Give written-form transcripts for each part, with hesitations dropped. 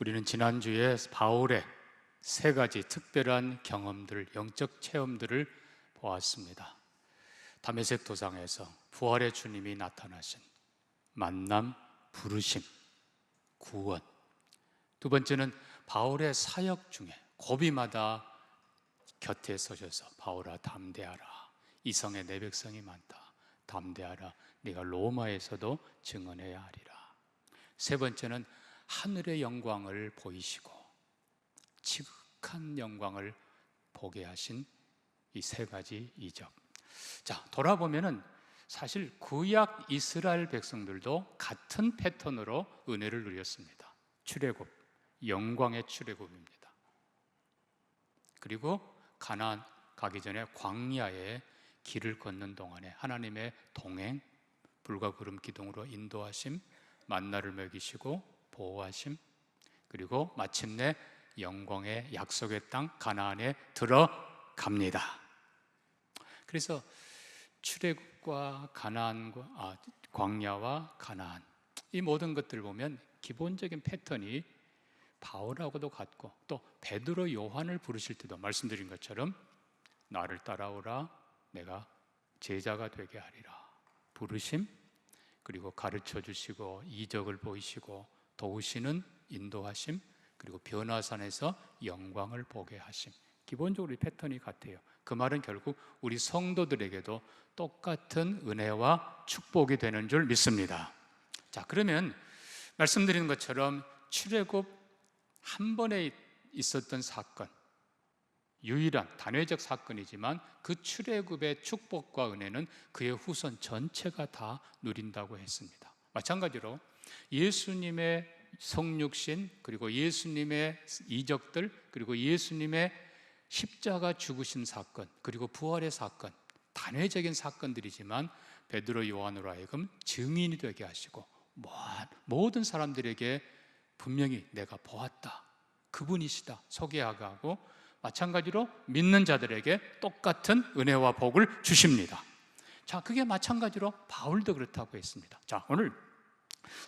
우리는 지난주에 바울의 세 가지 특별한 경험들, 영적 체험들을 보았습니다. 다메섹 도상에서 부활의 주님이 나타나신 만남, 부르심, 구원. 두 번째는 바울의 사역 중에 고비마다 곁에 서셔서 바울아 담대하라, 이성의 내 백성이 많다, 담대하라, 네가 로마에서도 증언해야 하리라. 세 번째는 하늘의 영광을 보이시고 지극한 영광을 보게 하신 이 세 가지 이적. 자, 돌아보면은 사실 구약 이스라엘 백성들도 같은 패턴으로 은혜를 누렸습니다. 출애굽, 영광의 출애굽입니다. 그리고 가나안 가기 전에 광야에 길을 걷는 동안에 하나님의 동행, 불과 구름 기둥으로 인도하심, 만나를 먹이시고 보호하심, 그리고 마침내 영광의 약속의 땅 가나안에 들어갑니다. 그래서 출애굽과 가나안과 광야와 가나안, 이 모든 것들 보면 기본적인 패턴이 바울하고도 같고, 또 베드로 요한을 부르실 때도 말씀드린 것처럼 나를 따라오라, 내가 제자가 되게 하리라. 부르심, 그리고 가르쳐 주시고 이적을 보이시고 도우시는 인도하심, 그리고 변화산에서 영광을 보게 하심. 기본적으로 이 패턴이 같아요. 그 말은 결국 우리 성도들에게도 똑같은 은혜와 축복이 되는 줄 믿습니다. 자, 그러면 말씀드린 것처럼 출애굽 한 번에 있었던 사건, 유일한 단회적 사건이지만 그 출애굽의 축복과 은혜는 그의 후손 전체가 다 누린다고 했습니다. 마찬가지로 예수님의 성육신, 그리고 예수님의 이적들, 그리고 예수님의 십자가 죽으신 사건, 그리고 부활의 사건, 단회적인 사건들이지만 베드로 요한으로 하여금 증인이 되게 하시고 모든 사람들에게 분명히 내가 보았다, 그분이시다 소개하게 하고, 마찬가지로 믿는 자들에게 똑같은 은혜와 복을 주십니다. 자, 그게 마찬가지로 바울도 그렇다고 했습니다. 자, 오늘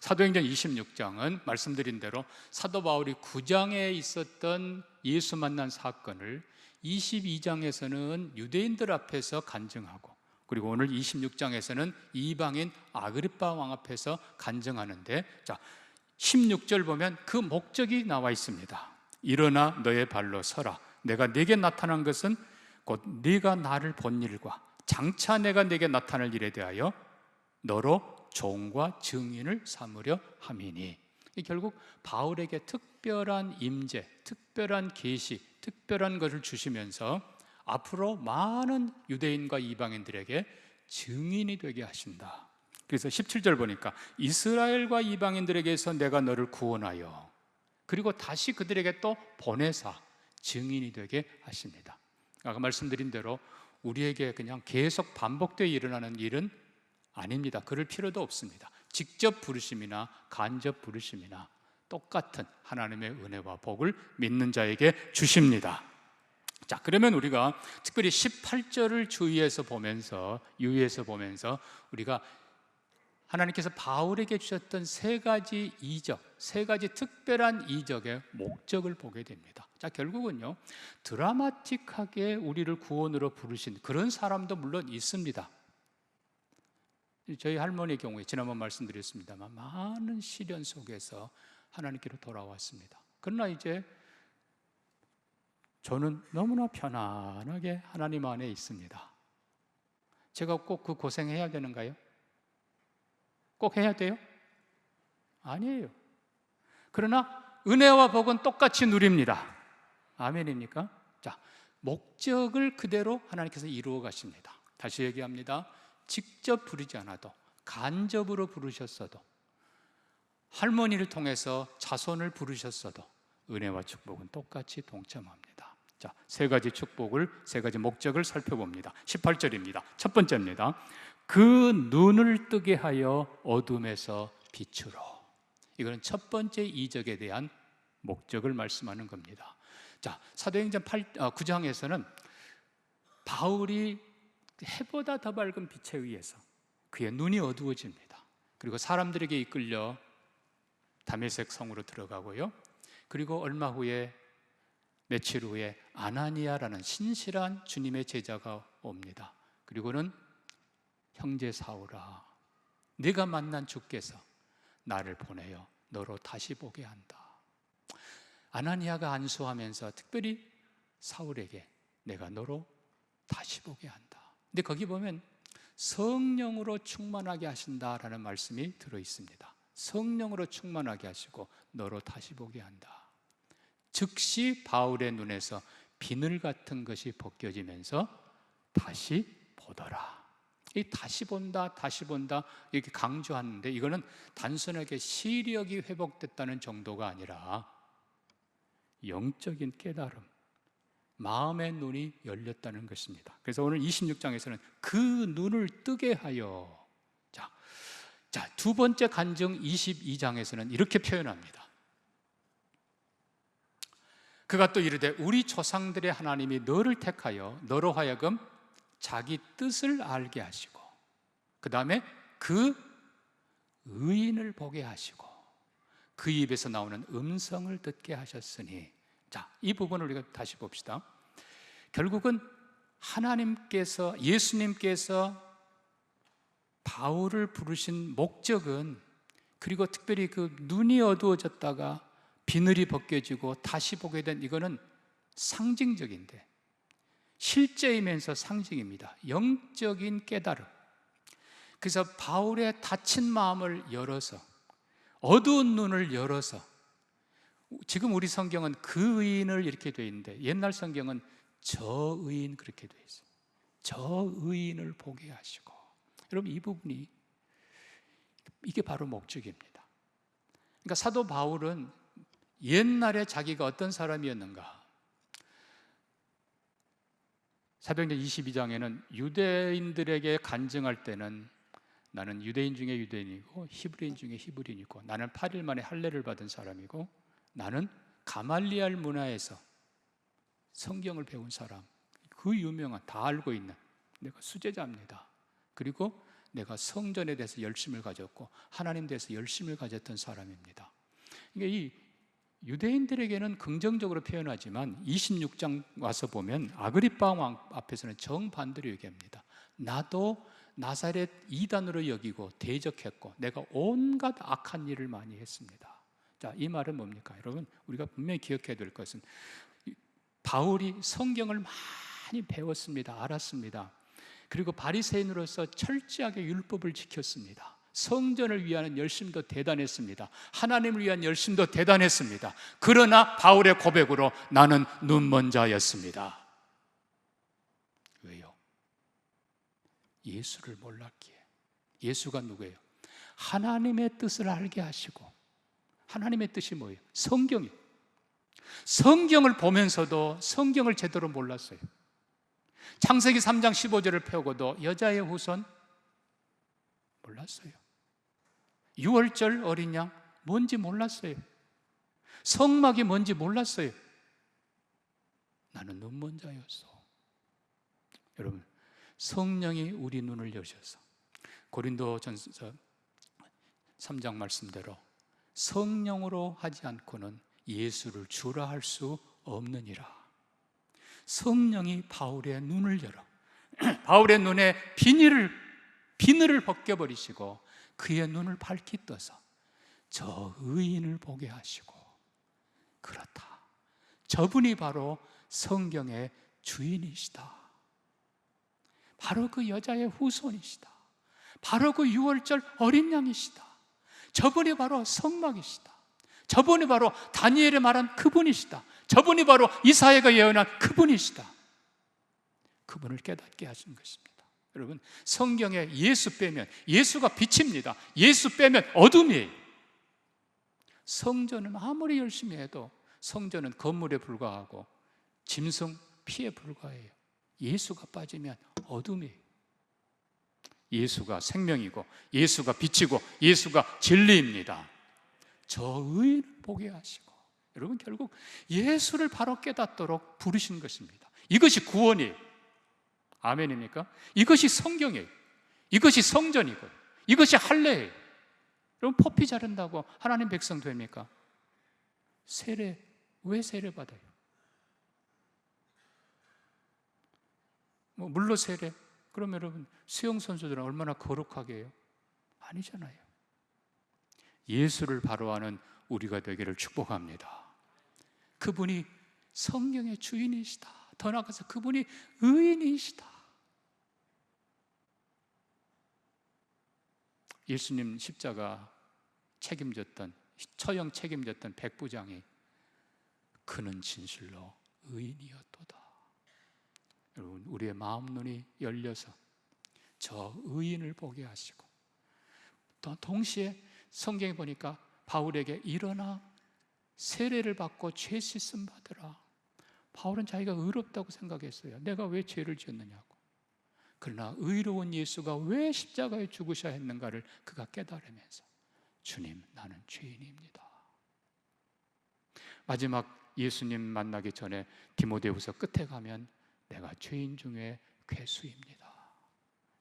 사도행전 26장은 말씀드린 대로 사도 바울이 9장에 있었던 예수 만난 사건을 22장에서는 유대인들 앞에서 간증하고, 그리고 오늘 26장에서는 이방인 아그리빠 왕 앞에서 간증하는데, 자, 16절 보면 그 목적이 나와 있습니다. 일어나 너의 발로 서라. 내가 네게 나타난 것은 곧 네가 나를 본 일과 장차 내가 네게 나타날 일에 대하여 너로 종과 증인을 삼으려 함이니. 결국 바울에게 특별한 임재, 특별한 계시, 특별한 것을 주시면서 앞으로 많은 유대인과 이방인들에게 증인이 되게 하신다. 그래서 17절 보니까 이스라엘과 이방인들에게서 내가 너를 구원하여 그리고 다시 그들에게 또 보내사 증인이 되게 하십니다. 아까 말씀드린 대로 우리에게 그냥 계속 반복되어 일어나는 일은 아닙니다. 그럴 필요도 없습니다. 직접 부르심이나 간접 부르심이나 똑같은 하나님의 은혜와 복을 믿는 자에게 주십니다. 자, 그러면 우리가 특별히 18절을 유의해서 보면서 우리가 하나님께서 바울에게 주셨던 세 가지 이적, 세 가지 특별한 이적의 목적을 보게 됩니다. 자, 결국은요, 드라마틱하게 우리를 구원으로 부르신 그런 사람도 물론 있습니다. 저희 할머니의 경우에 지난번 말씀드렸습니다만 많은 시련 속에서 하나님께로 돌아왔습니다. 그러나 이제 저는 너무나 편안하게 하나님 안에 있습니다. 제가 꼭 그 고생해야 되는가요? 꼭 해야 돼요? 아니에요. 그러나 은혜와 복은 똑같이 누립니다. 아멘입니까? 자, 목적을 그대로 하나님께서 이루어 가십니다. 다시 얘기합니다. 직접 부르지 않아도 간접으로 부르셨어도, 할머니를 통해서 자손을 부르셨어도 은혜와 축복은 똑같이 동참합니다. 자, 세 가지 축복을, 세 가지 목적을 살펴봅니다. 18절입니다. 첫 번째입니다. 그 눈을 뜨게 하여 어둠에서 빛으로. 이거는 첫 번째 이적에 대한 목적을 말씀하는 겁니다. 자, 사도행전 9장에서는 바울이 해보다 더 밝은 빛에 의해서 그의 눈이 어두워집니다. 그리고 사람들에게 이끌려 다메섹 성으로 들어가고요, 그리고 얼마 후에, 며칠 후에 아나니아라는 신실한 주님의 제자가 옵니다. 그리고는 형제 사울아, 네가 만난 주께서 나를 보내어 너로 다시 보게 한다. 아나니아가 안수하면서 특별히 사울에게 내가 너로 다시 보게 한다. 근데 거기 보면 성령으로 충만하게 하신다라는 말씀이 들어 있습니다. 성령으로 충만하게 하시고 너로 다시 보게 한다. 즉시 바울의 눈에서 비늘 같은 것이 벗겨지면서 다시 보더라. 이 다시 본다, 다시 본다 이렇게 강조하는데, 이거는 단순하게 시력이 회복됐다는 정도가 아니라 영적인 깨달음, 마음의 눈이 열렸다는 것입니다. 그래서 오늘 26장에서는 그 눈을 뜨게 하여, 자, 두 번째 간증 22장에서는 이렇게 표현합니다. 그가 또 이르되 우리 조상들의 하나님이 너를 택하여 너로 하여금 자기 뜻을 알게 하시고, 그 다음에 그 의인을 보게 하시고 그 입에서 나오는 음성을 듣게 하셨으니, 자, 이 부분을 우리가 다시 봅시다. 결국은 하나님께서, 예수님께서 바울을 부르신 목적은, 그리고 특별히 그 눈이 어두워졌다가 비늘이 벗겨지고 다시 보게 된, 이거는 상징적인데 실제이면서 상징입니다. 영적인 깨달음. 그래서 바울의 닫힌 마음을 열어서, 어두운 눈을 열어서, 지금 우리 성경은 그 의인을 이렇게 되어 있는데 옛날 성경은 저 의인 그렇게 되어 있어요. 저 의인을 보게 하시고. 여러분, 이 부분이, 이게 바로 목적입니다. 그러니까 사도 바울은 옛날에 자기가 어떤 사람이었는가, 사도행전 22장에는 유대인들에게 간증할 때는 나는 유대인 중에 유대인이고 히브리인 중에 히브리인이고, 나는 8일 만에 할례를 받은 사람이고, 나는 가말리알 문화에서 성경을 배운 사람, 그 유명한, 다 알고 있는 내가 수제자입니다. 그리고 내가 성전에 대해서 열심을 가졌고 하나님 대해서 열심을 가졌던 사람입니다. 그러니까 이 유대인들에게는 긍정적으로 표현하지만 26장 와서 보면 아그리빠 왕 앞에서는 정반대로 얘기합니다. 나도 나사렛 이단으로 여기고 대적했고 내가 온갖 악한 일을 많이 했습니다. 자, 이 말은 뭡니까? 여러분, 우리가 분명히 기억해야 될 것은 바울이 성경을 많이 배웠습니다. 알았습니다. 그리고 바리새인으로서 철저하게 율법을 지켰습니다. 성전을 위한 열심도 대단했습니다. 하나님을 위한 열심도 대단했습니다. 그러나 바울의 고백으로 나는 눈먼 자였습니다. 왜요? 예수를 몰랐기에. 예수가 누구예요? 하나님의 뜻을 알게 하시고, 하나님의 뜻이 뭐예요? 성경이에요. 성경을 보면서도 성경을 제대로 몰랐어요. 창세기 3장 15절을 펴고도 여자의 후손 몰랐어요. 유월절 어린 양 뭔지 몰랐어요. 성막이 뭔지 몰랐어요. 나는 눈먼 자였어. 여러분, 성령이 우리 눈을 여셔서 고린도전서 3장 말씀대로 성령으로 하지 않고는 예수를 주라 할 수 없느니라. 성령이 바울의 눈을 열어 바울의 눈에 비늘을 벗겨버리시고 그의 눈을 밝히 떠서 저 의인을 보게 하시고, 그렇다, 저분이 바로 성경의 주인이시다. 바로 그 여자의 후손이시다. 바로 그 유월절 어린 양이시다. 저분이 바로 성막이시다. 저분이 바로 다니엘이 말한 그분이시다. 저분이 바로 이사야가 예언한 그분이시다. 그분을 깨닫게 하신 것입니다. 여러분, 성경에 예수 빼면, 예수가 빛입니다. 예수 빼면 어둠이에요. 성전은 아무리 열심히 해도 성전은 건물에 불과하고 짐승 피에 불과해요. 예수가 빠지면 어둠이에요. 예수가 생명이고 예수가 빛이고 예수가 진리입니다. 저 의인을 보게 하시고, 여러분, 결국 예수를 바로 깨닫도록 부르신 것입니다. 이것이 구원이에요. 아멘입니까? 이것이 성경이에요. 이것이 성전이고 이것이 할례예요. 여러분, 포피 자른다고 하나님 백성 됩니까? 세례, 왜 세례 받아요? 물로 세례? 그럼 여러분 수영 선수들은 얼마나 거룩하게 해요? 아니잖아요. 예수를 바로 아는 우리가 되기를 축복합니다. 그분이 성령의 주인이시다. 더 나아가서 그분이 의인이시다. 예수님 십자가 책임졌던, 처형 책임졌던 백부장이 그는 진실로 의인이었도다. 여러분, 우리의 마음 눈이 열려서 저 의인을 보게 하시고, 또 동시에 성경에 보니까 바울에게 일어나 세례를 받고 죄 씻음 받으라. 바울은 자기가 의롭다고 생각했어요. 내가 왜 죄를 지었느냐고. 그러나 의로운 예수가 왜 십자가에 죽으셔야 했는가를 그가 깨달으면서 주님, 나는 죄인입니다. 마지막 예수님 만나기 전에 디모데후서 끝에 가면 내가 죄인 중에 괴수입니다.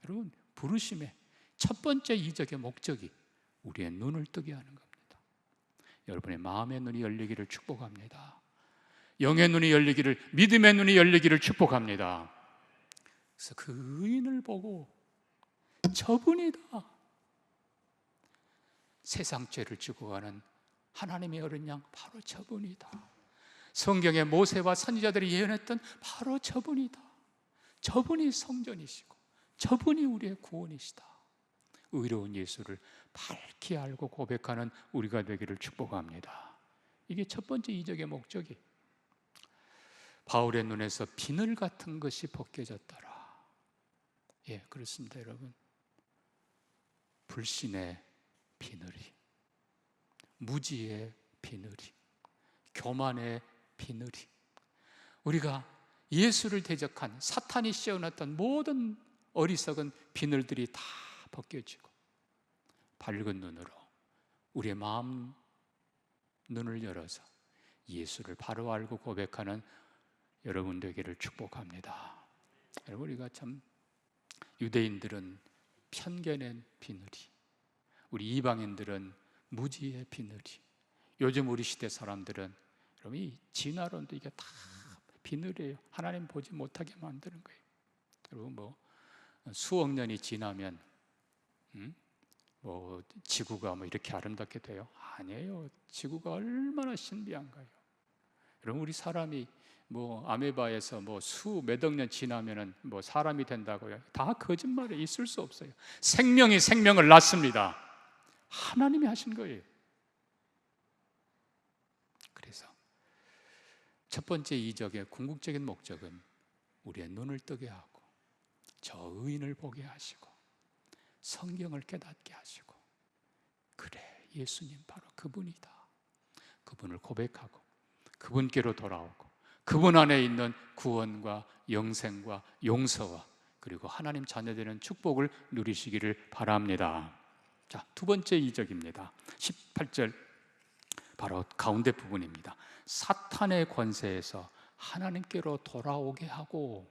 여러분, 부르심의 첫 번째 이적의 목적이 우리의 눈을 뜨게 하는 겁니다. 여러분의 마음의 눈이 열리기를 축복합니다. 영의 눈이 열리기를, 믿음의 눈이 열리기를 축복합니다. 그래서 그 의인을 보고 저분이다. 세상 죄를 지고 가는 하나님의 어린 양, 바로 저분이다. 성경의 모세와 선지자들이 예언했던 바로 저분이다. 저분이 성전이시고 저분이 우리의 구원이시다. 의로운 예수를 밝히 알고 고백하는 우리가 되기를 축복합니다. 이게 첫 번째 이적의 목적이, 바울의 눈에서 비늘 같은 것이 벗겨졌더라. 예, 그렇습니다, 여러분. 불신의 비늘이, 무지의 비늘이, 교만의 비늘이, 우리가 예수를 대적한 사탄이 씌워놨던 모든 어리석은 비늘들이 다 벗겨지고 밝은 눈으로 우리의 마음 눈을 열어서 예수를 바로 알고 고백하는 여러분 되기를 축복합니다. 여러분, 우리가 참, 유대인들은 편견의 비늘이, 우리 이방인들은 무지의 비늘이, 요즘 우리 시대 사람들은 여러분 이 진화론도 이게 다 비늘이에요. 하나님 보지 못하게 만드는 거예요. 여러분, 수억 년이 지나면 지구가 이렇게 아름답게 돼요? 아니에요. 지구가 얼마나 신비한가요? 여러분, 우리 사람이 아메바에서 수몇억 년 지나면은 사람이 된다고요? 다 거짓말에 있을 수 없어요. 생명이 생명을 낳습니다. 하나님이 하신 거예요. 그래서 첫 번째 이적의 궁극적인 목적은 우리의 눈을 뜨게 하고 저 의인을 보게 하시고 성경을 깨닫게 하시고, 그래, 예수님 바로 그분이다. 그분을 고백하고 그분께로 돌아오고 그분 안에 있는 구원과 영생과 용서와 그리고 하나님 자녀되는 축복을 누리시기를 바랍니다. 자, 두 번째 이적입니다. 18절 바로 가운데 부분입니다. 사탄의 권세에서 하나님께로 돌아오게 하고.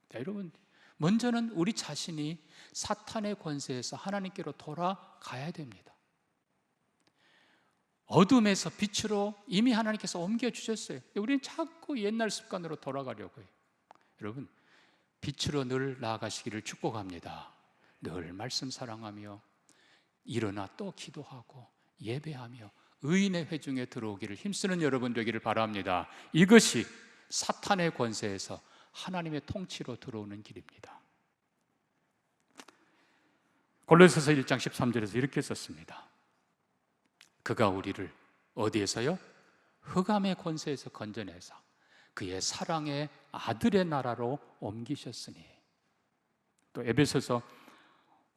자, 여러분, 먼저는 우리 자신이 사탄의 권세에서 하나님께로 돌아가야 됩니다. 어둠에서 빛으로 이미 하나님께서 옮겨주셨어요. 우리는 자꾸 옛날 습관으로 돌아가려고 해요. 여러분, 빛으로 늘 나아가시기를 축복합니다. 늘 말씀 사랑하며 일어나 또 기도하고 예배하며 의인의 회중에 들어오기를 힘쓰는 여러분 되기를 바랍니다. 이것이 사탄의 권세에서 하나님의 통치로 들어오는 길입니다. 골로새서 1장 13절에서 이렇게 썼습니다. 그가 우리를 어디에서요? 흑암의 권세에서 건져내서 그의 사랑의 아들의 나라로 옮기셨으니. 또 에베소서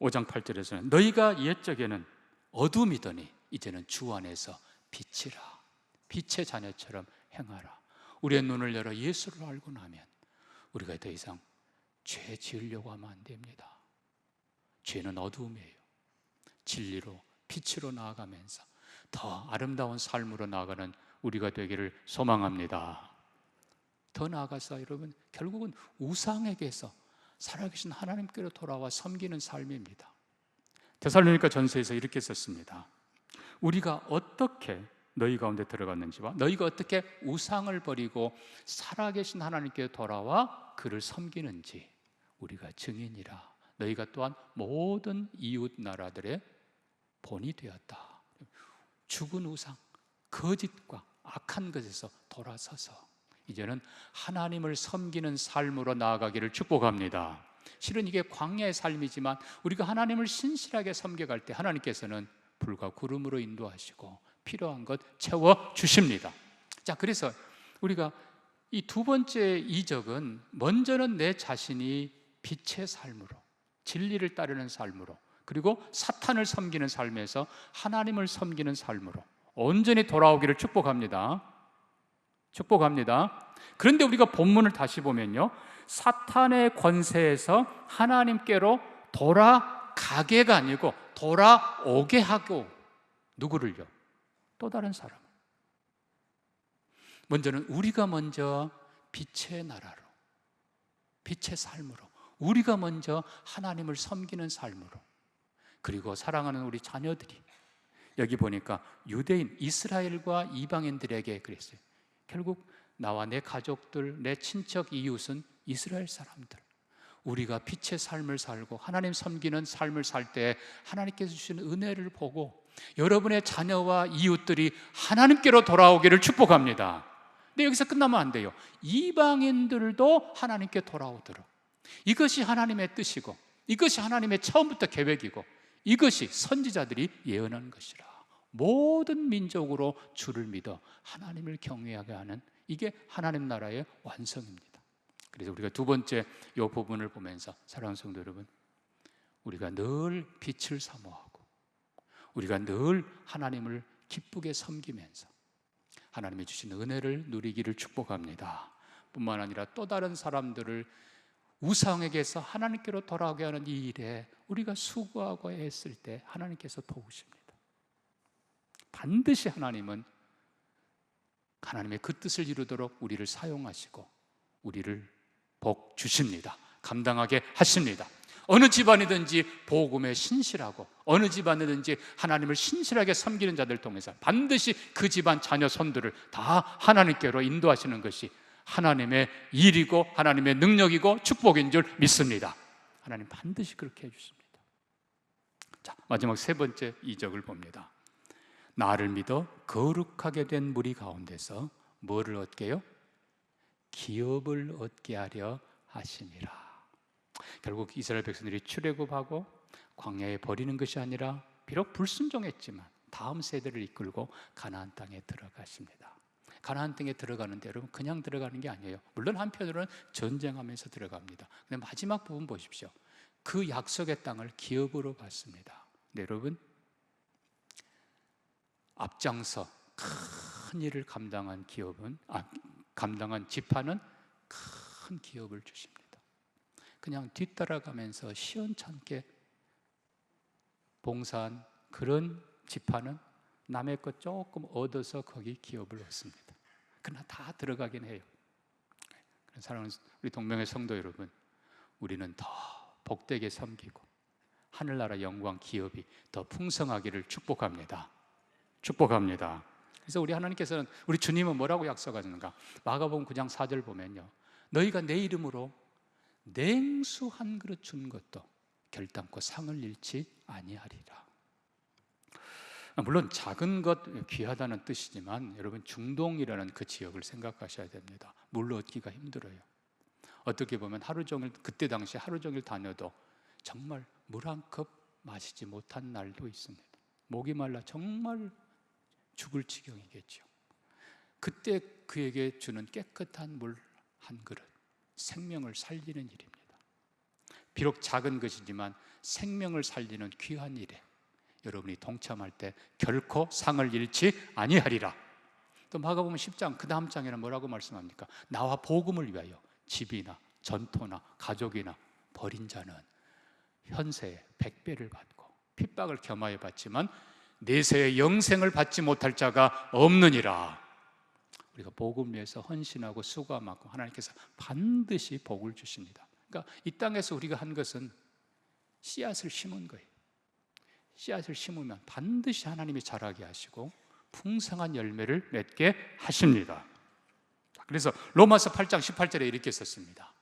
5장 8절에서는 너희가 옛적에는 어둠이더니 이제는 주 안에서 빛이라. 빛의 자녀처럼 행하라. 우리의 눈을 열어 예수를 알고 나면 우리가 더 이상 죄 지으려고 하면 안 됩니다. 죄는 어두움이에요. 진리로 빛으로 나아가면서 더 아름다운 삶으로 나아가는 우리가 되기를 소망합니다. 더 나아가서 여러분, 결국은 우상에게서 살아계신 하나님께로 돌아와 섬기는 삶입니다. 데살로니가 전서에서 이렇게 썼습니다. 우리가 어떻게 너희 가운데 들어갔는지와 너희가 어떻게 우상을 버리고 살아계신 하나님께 돌아와 그를 섬기는지 우리가 증인이라. 너희가 또한 모든 이웃 나라들의 본이 되었다. 죽은 우상, 거짓과 악한 것에서 돌아서서 이제는 하나님을 섬기는 삶으로 나아가기를 축복합니다. 실은 이게 광야의 삶이지만 우리가 하나님을 신실하게 섬겨갈 때 하나님께서는 불과 구름으로 인도하시고 필요한 것 채워주십니다. 자, 그래서 우리가 이 두 번째 이적은 먼저는 내 자신이 빛의 삶으로, 진리를 따르는 삶으로, 그리고 사탄을 섬기는 삶에서 하나님을 섬기는 삶으로 온전히 돌아오기를 축복합니다. 축복합니다. 그런데 우리가 본문을 다시 보면요, 사탄의 권세에서 하나님께로 돌아가게가 아니고 돌아오게 하고, 누구를요? 또 다른 사람. 먼저는 우리가 먼저 빛의 나라로, 빛의 삶으로, 우리가 먼저 하나님을 섬기는 삶으로, 그리고 사랑하는 우리 자녀들이, 여기 보니까 유대인, 이스라엘과 이방인들에게 그랬어요. 결국 나와 내 가족들, 내 친척, 이웃은 이스라엘 사람들. 우리가 빛의 삶을 살고 하나님 섬기는 삶을 살 때 하나님께서 주시는 은혜를 보고 여러분의 자녀와 이웃들이 하나님께로 돌아오기를 축복합니다. 근데 여기서 끝나면 안 돼요. 이방인들도 하나님께 돌아오도록, 이것이 하나님의 뜻이고 이것이 하나님의 처음부터 계획이고 이것이 선지자들이 예언한 것이라. 모든 민족으로 주를 믿어 하나님을 경외하게 하는, 이게 하나님 나라의 완성입니다. 그래서 우리가 두 번째 이 부분을 보면서 사랑하는 성도 여러분, 우리가 늘 빛을 사모하고 우리가 늘 하나님을 기쁘게 섬기면서 하나님이 주신 은혜를 누리기를 축복합니다. 뿐만 아니라 또 다른 사람들을 우상에게서 하나님께로 돌아오게 하는 이 일에 우리가 수고하고 애쓸 때 하나님께서 도우십니다. 반드시 하나님은 하나님의 그 뜻을 이루도록 우리를 사용하시고 우리를 복 주십니다. 감당하게 하십니다. 어느 집안이든지 복음에 신실하고 어느 집안이든지 하나님을 신실하게 섬기는 자들 통해서 반드시 그 집안 자녀 손들을 다 하나님께로 인도하시는 것이 하나님의 일이고 하나님의 능력이고 축복인 줄 믿습니다. 하나님 반드시 그렇게 해주십니다. 자, 마지막 세 번째 이적을 봅니다. 나를 믿어 거룩하게 된 무리 가운데서 뭐를 얻게요? 기업을 얻게 하려 하시니라. 결국 이스라엘 백성들이 출애굽하고 광야에 버리는 것이 아니라 비록 불순종했지만 다음 세대를 이끌고 가나안 땅에 들어가십니다. 가나안 땅에 들어가는데 여러분 그냥 들어가는 게 아니에요. 물론 한편으로는 전쟁하면서 들어갑니다. 근데 마지막 부분 보십시오. 그 약속의 땅을 기업으로 받습니다. 네, 여러분 앞장서 큰 일을 감당한 감당한 지파는 큰 기업을 주십니다. 그냥 뒤따라가면서 시원찮게 봉사한 그런 지파는 남의 것 조금 얻어서 거기 기업을 얻습니다. 그러나 다 들어가긴 해요. 사랑하는 우리 동명의 성도 여러분, 우리는 더 복되게 섬기고 하늘나라 영광 기업이 더 풍성하기를 축복합니다. 축복합니다. 그래서 우리 하나님께서는, 우리 주님은 뭐라고 약속하셨는가? 마가복음 9장 4절 보면요, 너희가 내 이름으로 냉수 한 그릇 준 것도 결단코 상을 잃지 아니하리라. 물론 작은 것 귀하다는 뜻이지만 여러분 중동이라는 그 지역을 생각하셔야 됩니다. 물 얻기가 힘들어요. 어떻게 보면 하루 종일, 그때 당시 하루 종일 다녀도 정말 물 한 컵 마시지 못한 날도 있습니다. 목이 말라 정말 죽을 지경이겠죠. 그때 그에게 주는 깨끗한 물 한 그릇, 생명을 살리는 일입니다. 비록 작은 것이지만 생명을 살리는 귀한 일에 여러분이 동참할 때 결코 상을 잃지 아니하리라. 또 마가복음 10장 그 다음 장에는 뭐라고 말씀합니까? 나와 복음을 위하여 집이나 전토나 가족이나 버린 자는 현세에 100배를 받고 핍박을 겸하여 받지만 내세의 영생을 받지 못할 자가 없느니라. 우리가 복음 위해서 헌신하고 수고하 만큼 하나님께서 반드시 복을 주십니다. 그러니까 이 땅에서 우리가 한 것은 씨앗을 심은 거예요. 씨앗을 심으면 반드시 하나님이 자라게 하시고 풍성한 열매를 맺게 하십니다. 그래서 로마서 8장 18절에 이렇게 썼습니다.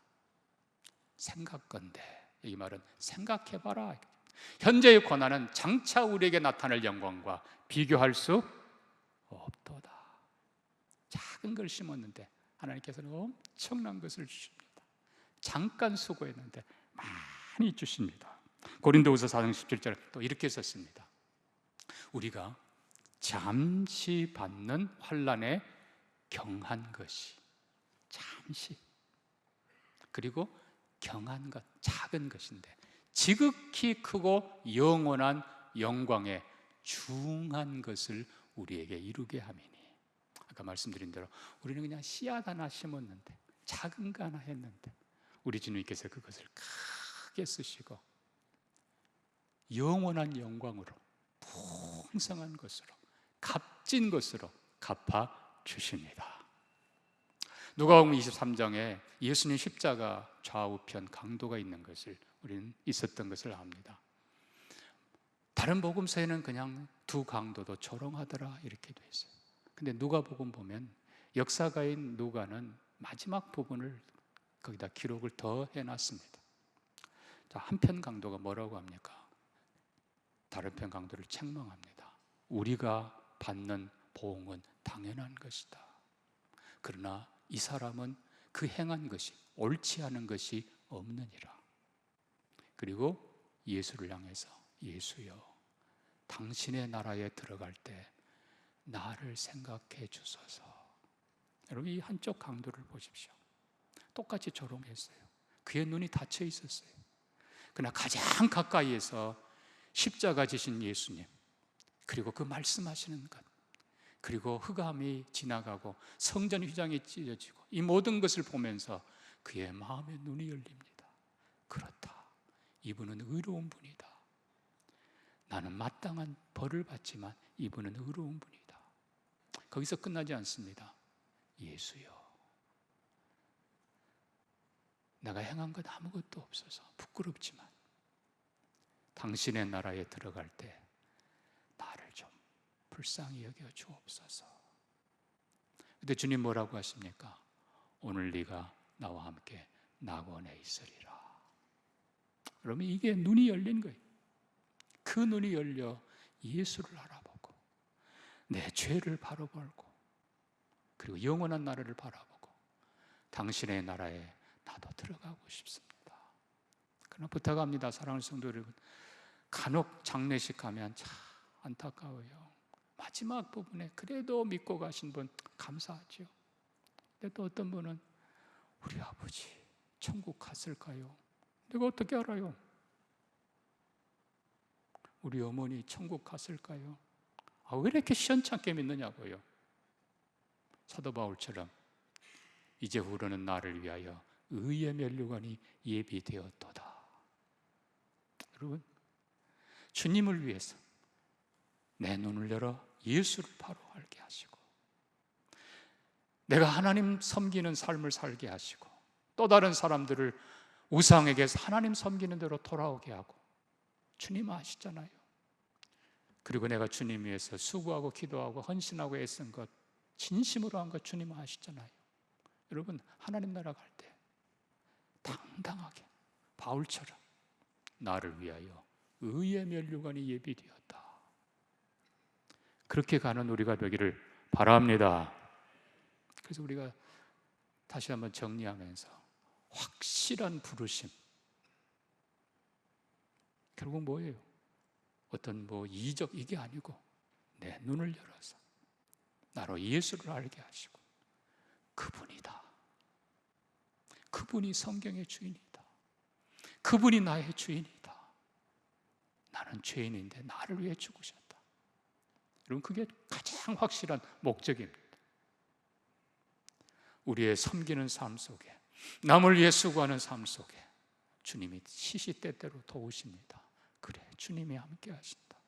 생각건대, 이 말은 생각해봐라. 현재의 고난은 장차 우리에게 나타날 영광과 비교할 수 없도다. 작은 걸 심었는데 하나님께서는 엄청난 것을 주십니다. 잠깐 수고했는데 많이 주십니다. 고린도후서 4장 17절에 또 이렇게 썼습니다. 우리가 잠시 받는 환난에 경한 것이, 잠시, 그리고 경한 것, 작은 것인데 지극히 크고 영원한 영광에 중한 것을 우리에게 이루게 함이니. 아까 말씀드린 대로 우리는 그냥 씨앗 하나 심었는데, 작은 거 하나 했는데, 우리 주님께서 그것을 크게 쓰시고 영원한 영광으로, 풍성한 것으로, 값진 것으로 갚아 주십니다. 누가복음 23장에 예수님 십자가 좌우편 강도가 있는 것을 우리는 있었던 것을 압니다. 다른 복음서에는 그냥 두 강도도 조롱하더라 이렇게 돼 있어요. 근데 누가복음 보면 역사가인 누가는 마지막 부분을 거기다 기록을 더 해놨습니다. 한편 강도가 뭐라고 합니까? 다른 편 강도를 책망합니다. 우리가 받는 보응은 당연한 것이다. 그러나 이 사람은 그 행한 것이 옳지 않은 것이 없느니라. 그리고 예수를 향해서 예수여, 당신의 나라에 들어갈 때 나를 생각해 주소서. 여러분, 이 한쪽 강도를 보십시오. 똑같이 조롱했어요. 그의 눈이 닫혀 있었어요. 그러나 가장 가까이에서 십자가 지신 예수님, 그리고 그 말씀하시는 것, 그리고 흑암이 지나가고 성전 휘장이 찢어지고 이 모든 것을 보면서 그의 마음의 눈이 열립니다. 그렇다, 이분은 의로운 분이다. 나는 마땅한 벌을 받지만 이분은 의로운 분이다. 거기서 끝나지 않습니다. 예수여, 내가 행한 것 아무것도 없어서 부끄럽지만 당신의 나라에 들어갈 때 나를 좀 불쌍히 여겨 주옵소서. 근데 주님 뭐라고 하십니까? 오늘 네가 나와 함께 낙원에 있으리라. 여러분, 이게 눈이 열린 거예요. 그 눈이 열려 예수를 알아보고 내 죄를 바로 벌고 그리고 영원한 나라를 바라보고 당신의 나라에 나도 들어가고 싶습니다. 그러나 부탁합니다, 사랑하는 성도 여러분. 간혹 장례식 가면 참 안타까워요. 마지막 부분에 그래도 믿고 가신 분 감사하죠. 근데 또 어떤 분은 우리 아버지 천국 갔을까요? 내가 어떻게 알아요? 우리 어머니 천국 갔을까요? 왜 이렇게 시원찮게 믿느냐고요. 사도 바울처럼 이제후로는 나를 위하여 의의 면류관이 예비되었도다. 여러분, 주님을 위해서 내 눈을 열어 예수를 바로 알게 하시고 내가 하나님 섬기는 삶을 살게 하시고 또 다른 사람들을 우상에게서 하나님 섬기는 대로 돌아오게 하고, 주님 아시잖아요. 그리고 내가 주님 위해서 수고하고 기도하고 헌신하고 애쓴 것, 진심으로 한 것 주님 아시잖아요. 여러분, 하나님 나라 갈 때 당당하게 바울처럼 나를 위하여 의의 면류관이 예비되었다. 그렇게 가는 우리가 되기를 바랍니다. 그래서 우리가 다시 한번 정리하면서 확실한 부르심, 결국 뭐예요? 어떤 이적 이게 아니고 내 눈을 열어서 나로 예수를 알게 하시고 그분이다, 그분이 성경의 주인이다, 그분이 나의 주인이다, 나는 죄인인데 나를 위해 죽으셨다. 여러분, 그게 가장 확실한 목적입니다. 우리의 섬기는 삶 속에, 남을 위해 수고하는 삶 속에 주님이 시시때때로 도우십니다. 그래, 주님이 함께 하신다.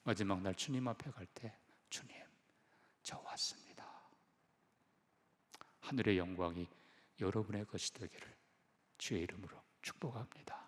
마지막 날 주님 앞에 갈 때 주님, 저 왔습니다. 하늘의 영광이 여러분의 것이 되기를 주의 이름으로 축복합니다.